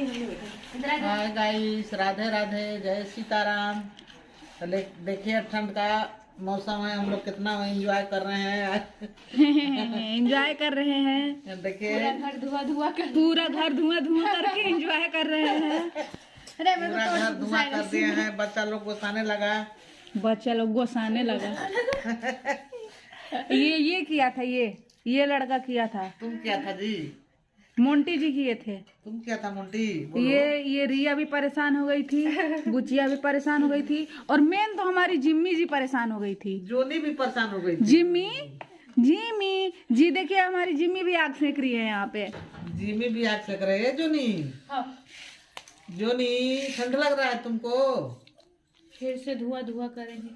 Hi guys, Radhe Radhe, जय सीताराम। तो देखिए अब ठंड का मौसम है, हम लोग कितना एंजॉय कर रहे हैं। एंजॉय कर रहे हैं। देखिए पूरा घर धुआं धुआं करके एंजॉय कर रहे हैं। पूरा घर धुआं कर दिए हैं। बच्चा लोग गुस्साने लगा। ये किया था, ये लड़का किया था। तुम क्या था जी? मोंटी जी किए थे। तुम क्या था मोंटी? बोलो। ये रिया भी परेशान हो गई थी, बुचिया भी परेशान हो गई थी, और मेन तो हमारी जिम्मी जी परेशान हो गई थी। जोनी भी परेशान हो गई थी। जिम्मी जी देखिए, हमारी जिम्मी भी आग सेक रही है यहाँ पे। जिम्मी भी आग सेक रहे है। जोनी जोनी ठंड लग रहा है तुमको? फिर से धुआं करेंगे।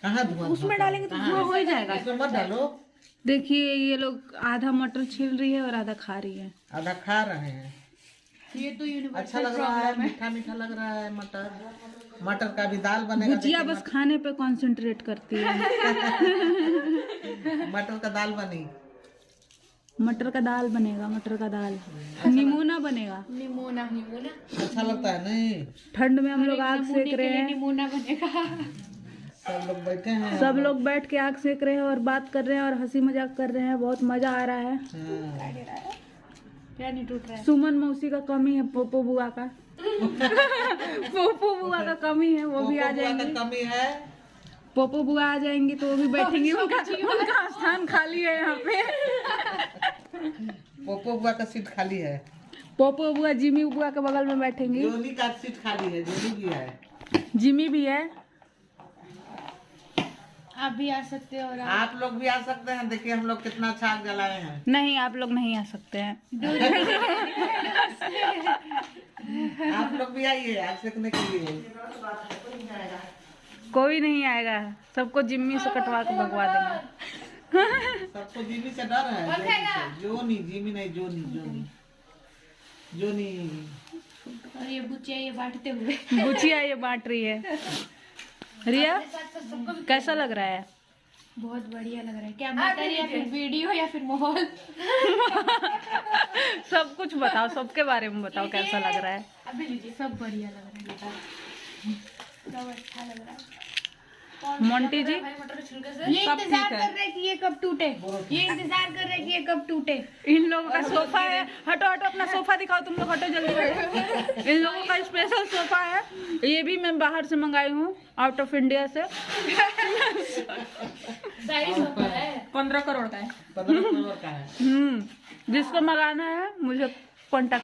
कहाँ धुआं? उसमें डालेंगे तो धुआं हो ही जाएगा। इसमें मत डालो। देखिए ये लोग आधा मटर छील रही है और आधा खा रही है। आधा खा रहे हैं। ये तो अच्छा लग रहा है, मीठा मीठा लग रहा है। मटर का भी दाल बनेगा। भुजिया बस खाने पे कंसंट्रेट करती है। मटर का दाल बनी। मटर का दाल बनेगा, मटर का दाल। निमोना बनेगा। निमोना अच्छा लगता है नहीं? ठंड में हम लोग आग सेक रहे हैं। निमोना बनेगा। सब लोग बैठे हैं। सब लोग बैठ के आग सेक रहे हैं और बात कर रहे हैं और हंसी मजाक कर रहे हैं। बहुत मजा आ रहा है। क्या नहीं टूट रहा है? सुमन मौसी का कमी है, पोपो बुआ का। पोपो बुआ का कमी है, वो भी आ जाएंगे। कमी है। पोपो बुआ आ जाएंगी तो वो भी बैठेंगी। उनका स्थान खाली है यहाँ पे। पोपो बुआ का सीट खाली है। पोपो बुआ जिमी बुआ के बगल में बैठेंगी। जोनी का सीट खाली है। जोनी भी है। जिमी भी है। आप भी आ सकते हो और आप लोग भी आ सकते हैं। देखिए हम लोग कितना अच्छा आग जलाए हैं। नहीं, आप लोग नहीं आ सकते हैं। आप लोग भी आइए आग सेकने के लिए। कोई नहीं आएगा, सबको जिम्मी से कटवा के भगवा देंगे। सबको जिमी से डर है। जोनी, जिमी नहीं, जोनी। और ये बुचिया ये बांटते हुए। बुचिया ये बांट रही है। रिया कैसा लग रहा है? बहुत बढ़िया लग रहा है। क्या मटर या फिर वीडियो या फिर माहौल? सब कुछ बताओ, सबके बारे में बताओ कैसा लग रहा है। अभी लीजिए। सब बढ़िया लग रहा है, सब अच्छा लग रहा है। मोंटी जी ये इंतजार कर रहे हैं कि ये कब टूटे। इन लोगों का सोफा है। हटो अपना सोफा दिखाओ। तुम लोग हटो जल्दी बैठो। इन लोगों का स्पेशल सोफा है। ये भी मैं बाहर से मंगाई हूँ, आउट ऑफ इंडिया से। 15 करोड़ का है। 15 करोड़ का है। जिसको मंगाना है मुझे कॉन्टेक्ट